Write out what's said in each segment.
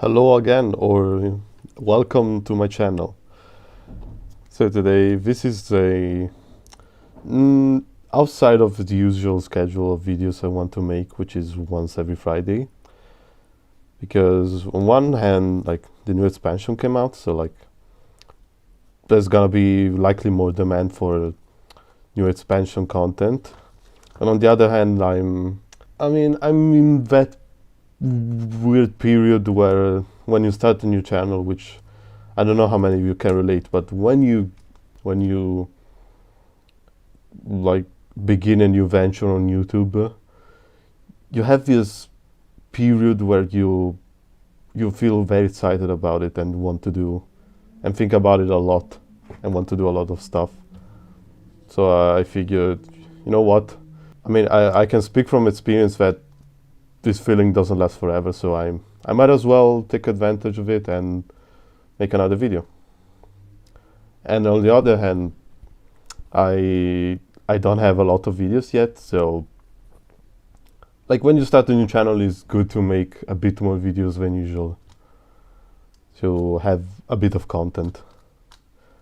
Hello again, or welcome to my channel. So today, this is a outside of the usual schedule of videos I want to make, which is once every Friday. Because on one hand, like the new expansion came out, so like there's gonna be likely more demand for new expansion content. And on the other hand, I'm in that weird period where when you start a new channel, which I don't know how many of you can relate, but when you like begin a new venture on YouTube, you have this period where you feel very excited about it and want to do and think about it a lot and want to do a lot of stuff. So I figured, you know what? I can speak from experience that this feeling doesn't last forever, so I might as well take advantage of it and make another video. And on the other hand, I don't have a lot of videos yet, so like when you start a new channel, it's good to make a bit more videos than usual to have a bit of content.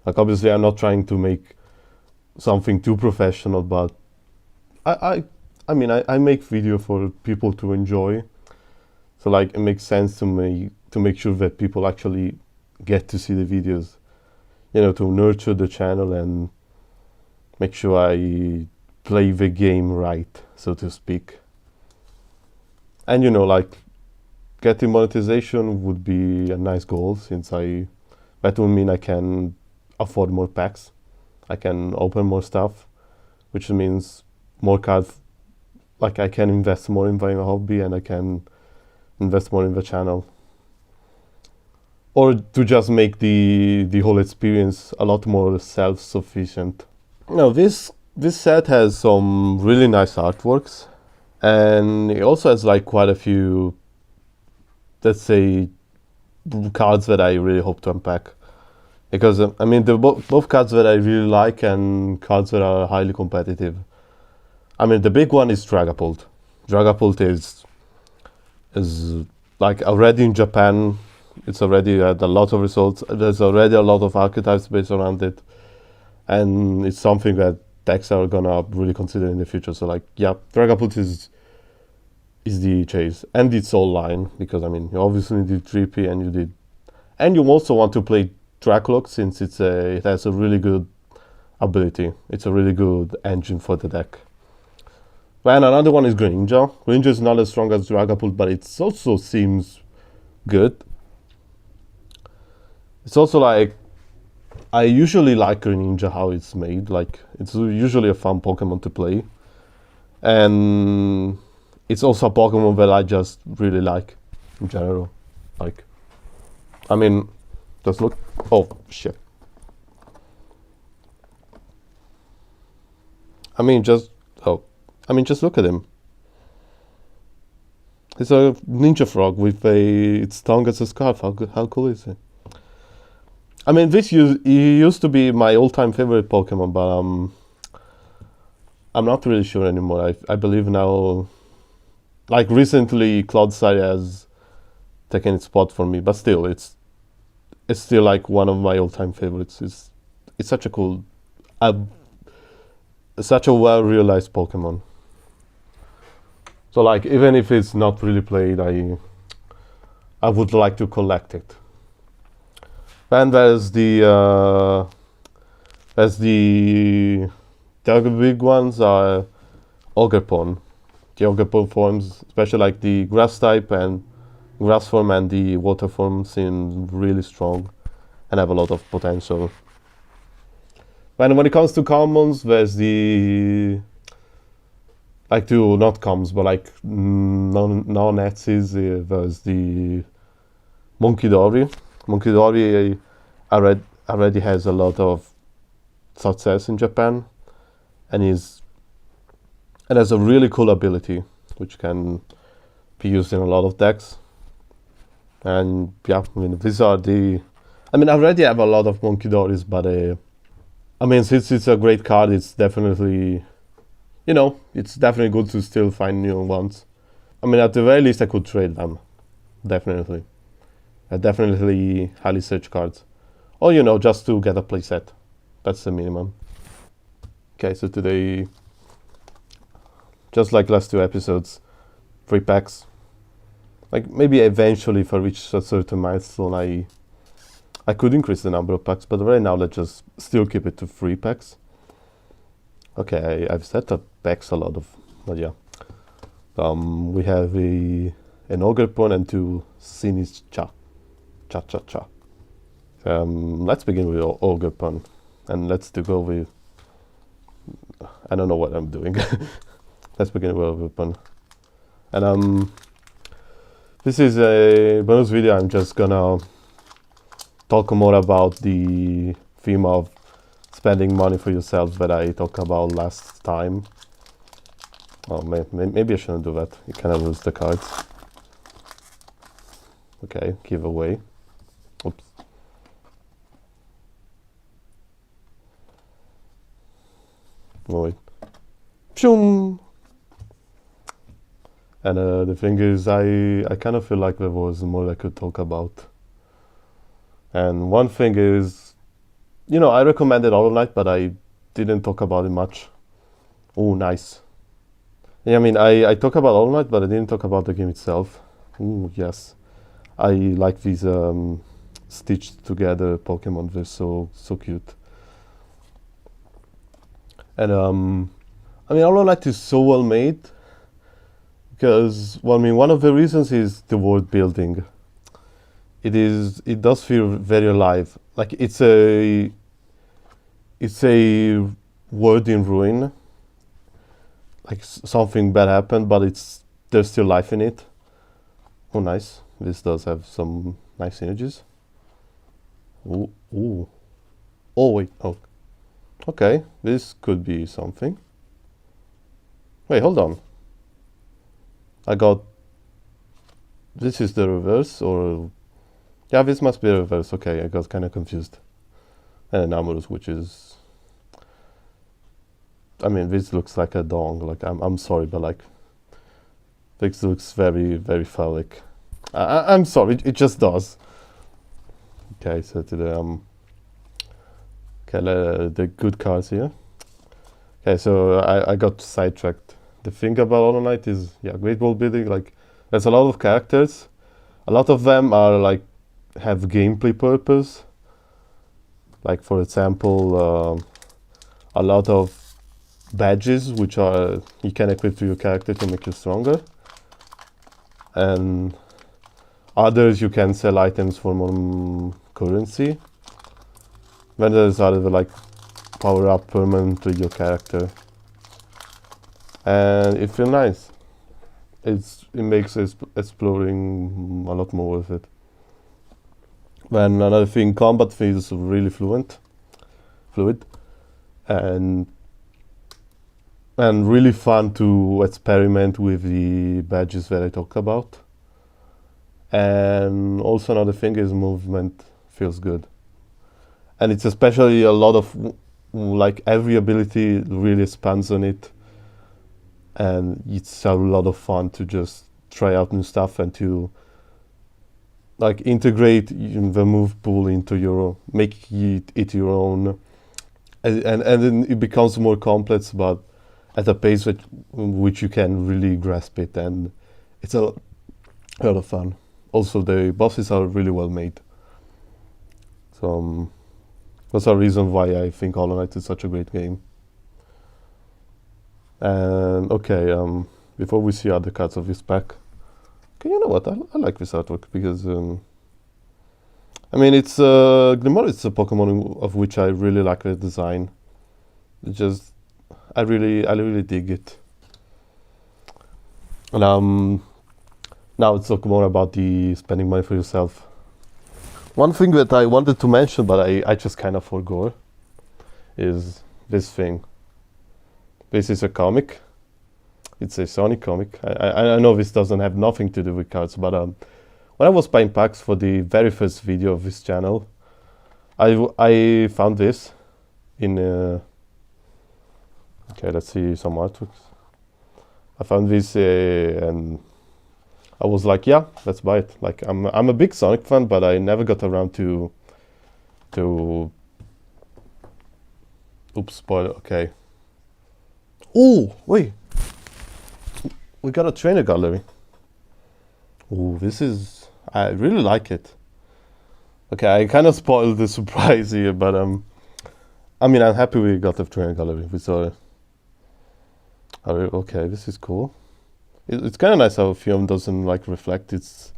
Like obviously I'm not trying to make something too professional, but I make video for people to enjoy, so like it makes sense to me to make sure that people actually get to see the videos, you know, to nurture the channel and make sure I play the game right, so to speak. And you know, like getting monetization would be a nice goal, since that would mean I can afford more packs, I can open more stuff, which means more cards. Like I can invest more in my hobby and I can invest more in the channel, or to just make the whole experience a lot more self-sufficient. Now this set has some really nice artworks, and it also has like quite a few, let's say, cards that I really hope to unpack, because they're both cards that I really like and cards that are highly competitive. The big one is Dragapult. Dragapult is like already in Japan. It's already had a lot of results. There's already a lot of archetypes based around it, and it's something that decks are gonna really consider in the future. So like, yeah, Dragapult is the chase, and it's all line, because you obviously did 3P and you also want to play Dracloak, since it has a really good ability. It's a really good engine for the deck. And another one is Greninja. Greninja is not as strong as Dragapult, but it also seems good. It's also like, I usually like Greninja how it's made. Like, it's usually a fun Pokemon to play. And it's also a Pokemon that I just really like in general. Like, just look. Oh, shit. Just look at him. He's a ninja frog with its tongue as a scarf. How cool is it? He used to be my all-time favorite Pokemon, but I'm not really sure anymore. I believe now, like recently, Clodsire has taken its spot for me, but still, it's still like one of my all-time favorites. It's such a cool, such a well-realized Pokemon. So like, even if it's not really played, I would like to collect it. And there's the other big ones are Ogerpon. The Ogerpon forms, especially like the grass type and grass form and the water form, seem really strong and have a lot of potential. And when it comes to commons, there's the like two, not commons, but like non-Etsis, there's the Monkidori. Monkidori already has a lot of success in Japan, and has a really cool ability which can be used in a lot of decks. And yeah, these are the. I already have a lot of Monkidoris, but since it's a great card, it's definitely, it's definitely good to still find new ones. At the very least, I could trade them, definitely. Definitely highly searched cards. Or, you know, just to get a playset. That's the minimum. Okay, so today, just like last 2 episodes, 3 packs. Like, maybe eventually if I reach a certain milestone, I could increase the number of packs, but right now let's just still keep it to 3 packs. Okay, I've set up packs a lot of, but yeah. We have an Ogre Pawn and 2 Sinis Cha. Cha. Let's begin with Ogre Pawn, and let's go with, I don't know what I'm doing. Let's begin with Ogre Pawn. And this is a bonus video. I'm just gonna talk more about the theme of spending money for yourself that I talked about last time. Oh, maybe I shouldn't do that. You kind of lose the cards. Okay, give away. Oops. Oh, wait. Pshum! And the thing is, I kind of feel like there was more I could talk about. And one thing is, you know, I recommended Hollow Knight, but I didn't talk about it much. Oh, nice. Yeah, I mean, I talk about Hollow Knight, but I didn't talk about the game itself. Ooh, yes. I like these stitched together Pokemon. They're so cute. And I mean, Hollow Knight is so well made because, well, I mean, one of the reasons is the world building. It does feel very alive. Like it's a world in ruin. Like something bad happened, but there's still life in it. Oh, nice. This does have some nice images. Ooh. Oh, wait. Oh. Okay. This could be something. Wait, hold on. This is the reverse, or... Yeah, this must be the reverse. Okay, I got kind of confused. And an Amorous, which is... I mean, this looks like a dong. Like, I'm sorry, but like... This looks very, very phallic. I'm sorry, it just does. Okay, so to the the good cards here. Okay, so I got sidetracked. The thing about Hollow Knight is, yeah, great world building. Like, there's a lot of characters. A lot of them are like have gameplay purpose. Like, for example, a lot of badges which are you can equip to your character to make you stronger, and others you can sell items for more currency. Then there's other like power up permanently your character, and it feels nice. It makes exploring a lot more worth it. Then another thing, combat feels really fluid, and really fun to experiment with the badges that I talked about. And also another thing is movement feels good. And it's especially a lot of, like, every ability really expands on it. And it's a lot of fun to just try out new stuff and to, like, integrate the move pool into your, make it your own. And then it becomes more complex, but at a pace which you can really grasp it. And it's a lot of fun. Also, the bosses are really well made. So that's a reason why I think Hollow Knight is such a great game. And okay, before we see other cards of this pack, okay, you know what? I like this artwork because I mean, it's Glimmer. It's a Pokemon of which I really like the design. I really dig it. And now let's talk more about the spending money for yourself. One thing that I wanted to mention, but I just kind of forgot, is this thing. This is a comic. It's a Sonic comic. I know this doesn't have nothing to do with cards, but when I was buying packs for the very first video of this channel, I found this in... okay, let's see some artworks. I found this and I was like, yeah, let's buy it. Like I'm a big Sonic fan, but I never got around to oops, spoiler. Okay. Oh wait, we got a trainer gallery. Oh, this is, I really like it. Okay, I kind of spoiled the surprise here, but I mean, I'm happy we got the trainer gallery. We saw it. Okay, this is cool. It's kind of nice how a film doesn't like reflect its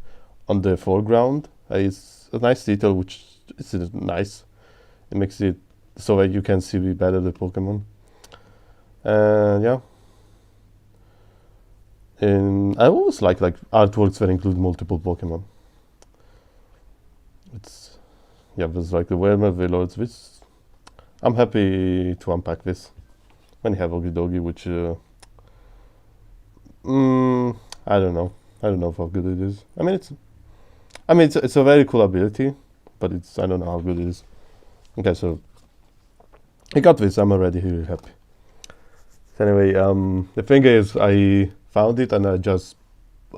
on the foreground. It's a nice detail, which is nice. It makes it so that you can see better the Pokemon. And yeah. And I always like artworks that include multiple Pokemon. It's, yeah, there's like the Wermer, Velours, this. I'm happy to unpack this. When you have Okidogi, which I don't know. I don't know how good it is. I mean, it's a very cool ability, but I don't know how good it is. Okay, so I got this. I'm already really happy. So anyway, the thing is, I found it and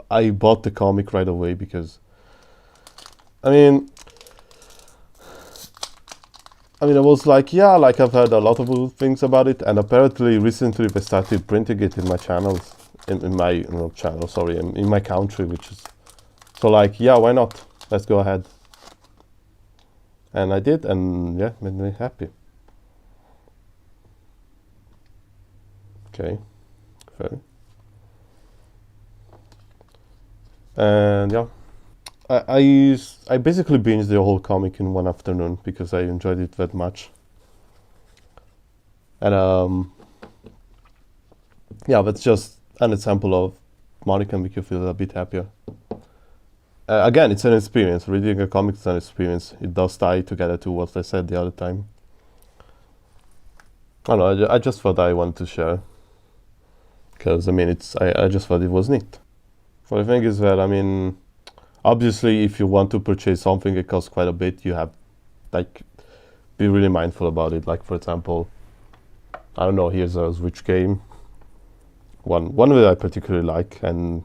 I bought the comic right away because, I mean, I was like, yeah, like I've heard a lot of good things about it, and apparently recently they started printing it in my channels, in my channel, sorry, in my country, which is, so like, yeah, why not? Let's go ahead. And I did, and yeah, made me happy. Okay, fair. And yeah, I basically binged the whole comic in one afternoon because I enjoyed it that much. And yeah, that's just an example of money can make you feel a bit happier. Again, it's an experience. Reading a comic is an experience. It does tie together to what I said the other time. I don't know, I just thought I wanted to share. Because, I mean, I just thought it was neat. Well, the thing is that, I mean, obviously, if you want to purchase something, it costs quite a bit. You have, like, be really mindful about it. Like, for example, I don't know, here's a Switch game. One that I particularly like, and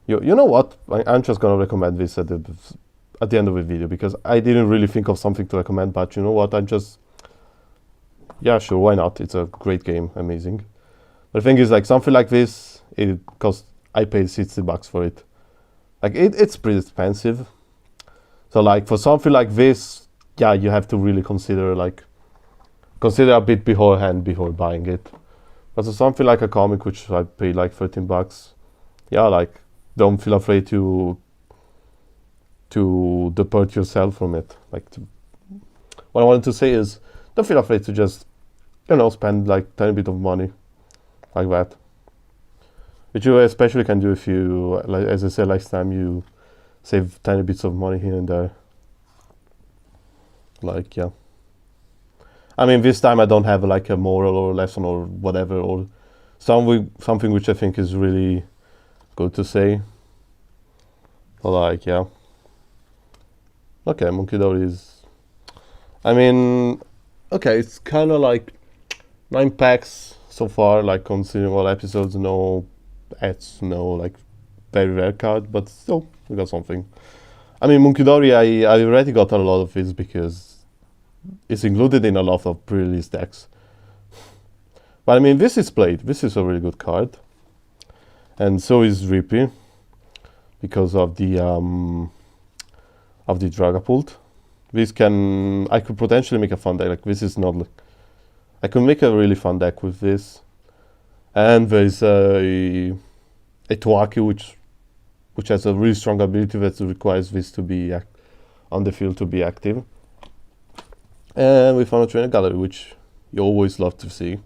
you know what? I'm just gonna recommend this at the end of the video because I didn't really think of something to recommend, but you know what? Yeah, sure, why not? It's a great game, amazing. But the thing is, like, something like this, I paid $60 for it. Like, it's pretty expensive. So, like, for something like this, yeah, you have to really consider a bit beforehand before buying it. But for something like a comic, which I paid like $13, yeah, like, don't feel afraid to depart yourself from it. Like, what I wanted to say is, don't feel afraid to just, spend like tiny bit of money like that. Which you especially can do if you, like, as I said last time, you save tiny bits of money here and there. Like, yeah. I mean, this time I don't have like a moral or lesson or whatever, or something which I think is really good to say. But like, yeah. Okay, Monkey Dory is, I mean, okay, it's kind of like 9 packs so far, like considering all episodes, no ads, no like very rare card, but still, we got something. I mean, Monkey Dory, I already got a lot of this because it's included in a lot of pre-release decks. But I mean, this is played. This is a really good card. And so is Rippy because of the Dragapult. I could potentially make a fun deck. Like, this is not like, I could make a really fun deck with this. And there's a Toaki which has a really strong ability that requires this to be on the field to be active. And we found a trainer gallery, which you always love to see.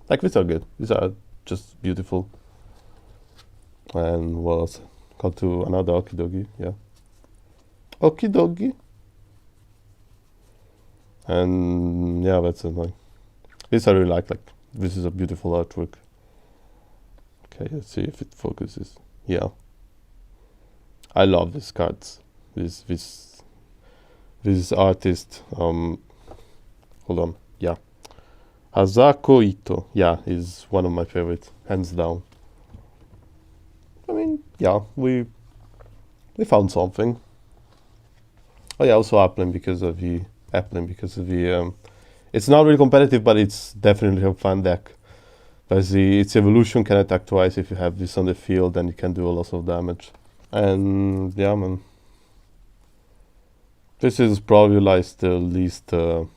Like, these are good. These are just beautiful. And what else? Got to another Okidogi, yeah. Okidogi. And yeah, that's it. Like, this I really like. Like, this is a beautiful artwork. Okay, let's see if it focuses. Yeah. I love these cards. This artist, hold on, yeah. Hazako Ito, yeah, is one of my favorite, hands down. I mean, yeah, we found something. Oh yeah, also appling because of the it's not really competitive, but it's definitely a fun deck. Because its evolution can attack twice if you have this on the field, and it can do a lot of damage. And yeah, man, this is probably like the least. No,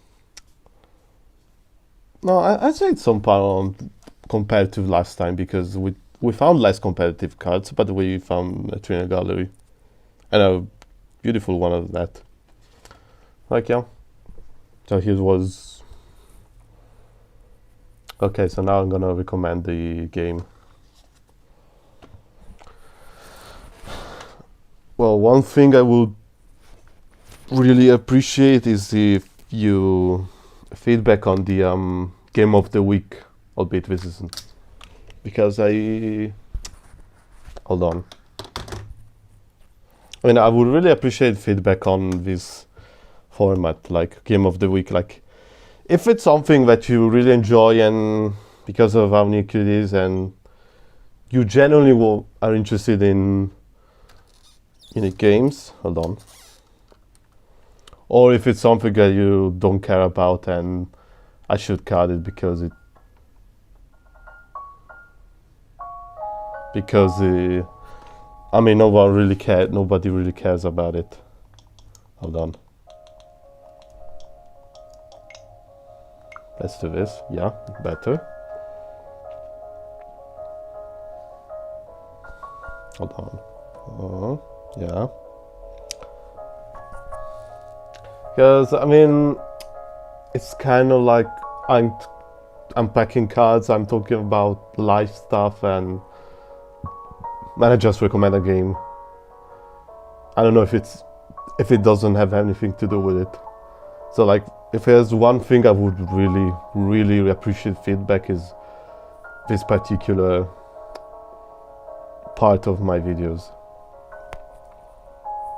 I'd say it's somehow compared to last time because we found less competitive cards, but we found a trainer gallery and a beautiful one of that. Like yeah. So here was. Okay, so now I'm gonna recommend the game. Well, one thing I would really appreciate is if you feedback on the game of the week, albeit this isn't, because hold on. I mean, I would really appreciate feedback on this format, like game of the week. Like, if it's something that you really enjoy and because of how unique it is, and you genuinely are interested in unique games, hold on. Or if it's something that you don't care about and I should cut it because I mean, nobody really cares about it. Hold on. Let's do this. Yeah, better. Hold on. Yeah. Because, I mean, it's kind of like I'm packing cards, I'm talking about life stuff, and I just recommend a game. I don't know if it doesn't have anything to do with it. So like, if there's one thing I would really, really appreciate feedback is this particular part of my videos.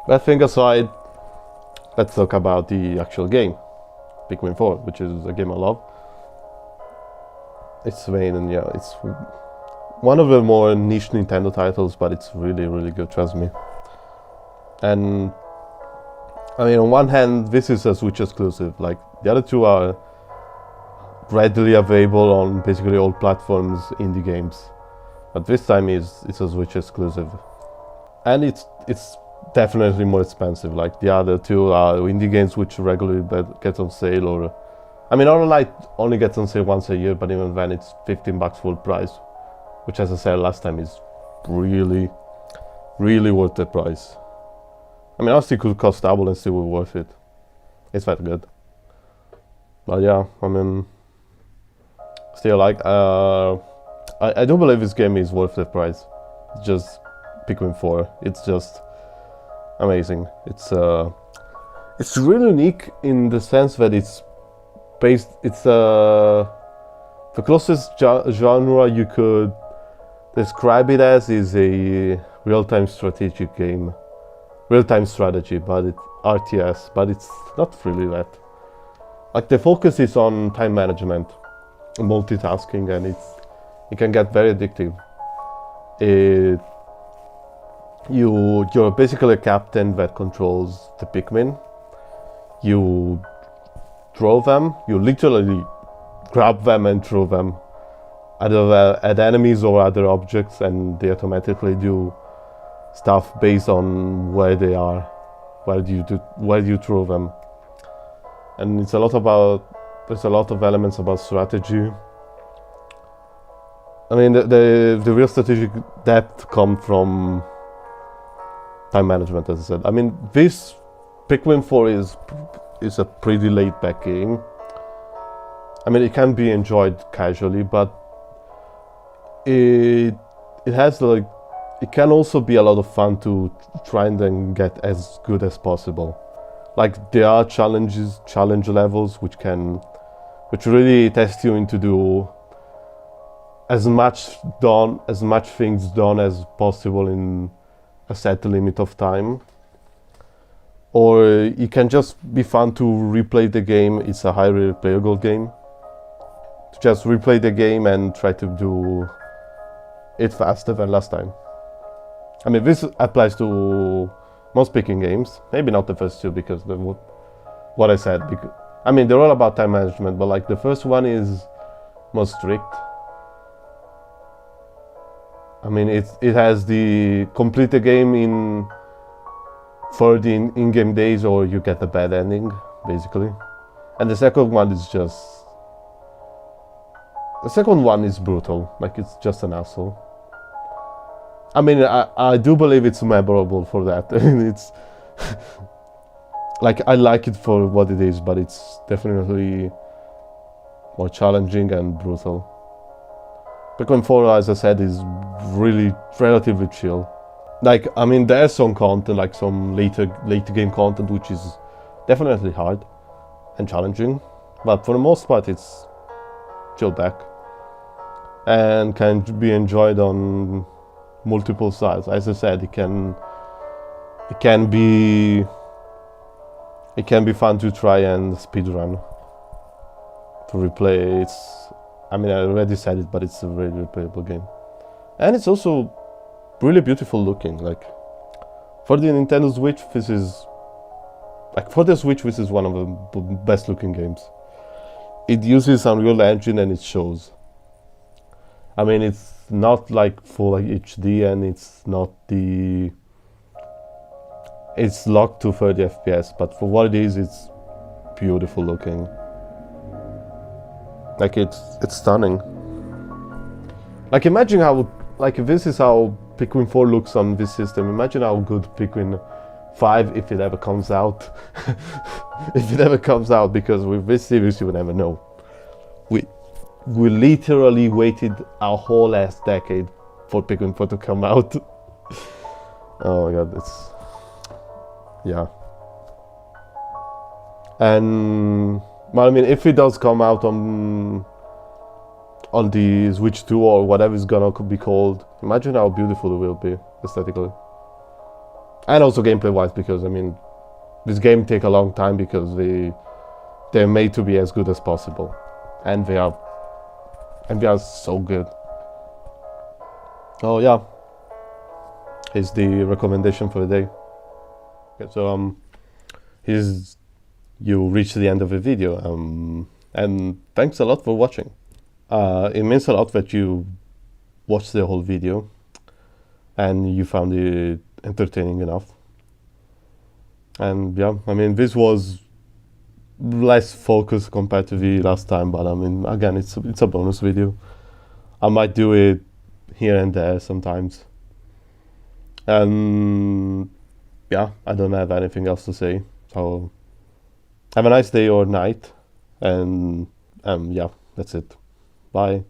That thing aside, let's talk about the actual game, Pikmin 4, which is a game I love. It's vain, and yeah, it's one of the more niche Nintendo titles, but it's really, really good, trust me. And I mean, on one hand, this is a Switch exclusive. Like, the other two are readily available on basically all platforms, indie games. But this time it's a Switch exclusive. And it's definitely more expensive. Like, the other two are indie games which regularly get on sale, or I mean, Online only gets on sale once a year, but even then it's $15 full price, which, as I said last time, is really, really worth the price. I mean, honestly, it could cost double and still be worth it. It's that good. But yeah, I mean, still, like, I do believe this game is worth the price. It's just Pikmin 4. It's just amazing. It's really unique in the sense that it's the closest genre you could describe it as is a real-time strategic game. Real-time strategy, but it's RTS, but it's not really that. Like, the focus is on time management, multitasking, and it can get very addictive. You're basically a captain that controls the Pikmin. You throw them, you literally grab them and throw them either at enemies or other objects, and they automatically do stuff based on where they are, where do you throw them. And there's a lot of elements about strategy. I mean, the real strategic depth comes from time management, as I said. I mean, this Pikmin 4 is a pretty laid back game. I mean, it can be enjoyed casually, but it has like, it can also be a lot of fun to try and then get as good as possible. Like, there are challenge levels which really test you into do as much things done as possible in a set limit of time. Or it can just be fun to replay the game. It's a highly replayable game. To just replay the game and try to do it faster than last time. I mean, this applies to most picking games. Maybe not the first two because what I said. Because, I mean, they're all about time management, but like the first one is more strict. I mean, it has the complete the game in 30 in-game days, or you get a bad ending, basically. And the second one is just... The second one is brutal, like it's just an asshole. I mean, I do believe it's memorable for that. It's... like, I like it for what it is, but it's definitely more challenging and brutal. Pokémon 4, as I said, is really relatively chill. Like, I mean, there's some content, like some later game content, which is definitely hard and challenging, but for the most part, it's chill back and can be enjoyed on multiple sides. As I said, it can be fun to try and speedrun, to replay. I mean, I already said it, but it's a really replayable game. And it's also really beautiful looking. Like, for the Nintendo Switch, this is... Like, for the Switch, this is one of the best looking games. It uses Unreal Engine and it shows. I mean, it's not like full HD and it's not the... It's locked to 30 FPS, but for what it is, it's beautiful looking. Like, it's stunning. Like, imagine how, like, if this is how Pikmin 4 looks on this system, imagine how good Pikmin 5, if it ever comes out. If it ever comes out, because with this series you will never know. We literally waited a whole ass decade for Pikmin 4 to come out. Oh my god, it's... Yeah. And... Well, I mean, if it does come out on the Switch 2 or whatever it's gonna be called, imagine how beautiful it will be aesthetically. And also gameplay-wise, because I mean, this game take a long time because they're made to be as good as possible, and they are so good. Oh yeah, here's the recommendation for the day. Okay, so here's... You reached the end of the video, and thanks a lot for watching. It means a lot that you watched the whole video and you found it entertaining enough. And yeah, I mean, this was less focused compared to the last time, but I mean, again, it's a bonus video. I might do it here and there sometimes. And yeah, I don't have anything else to say, so have a nice day or night, and yeah, that's it. Bye.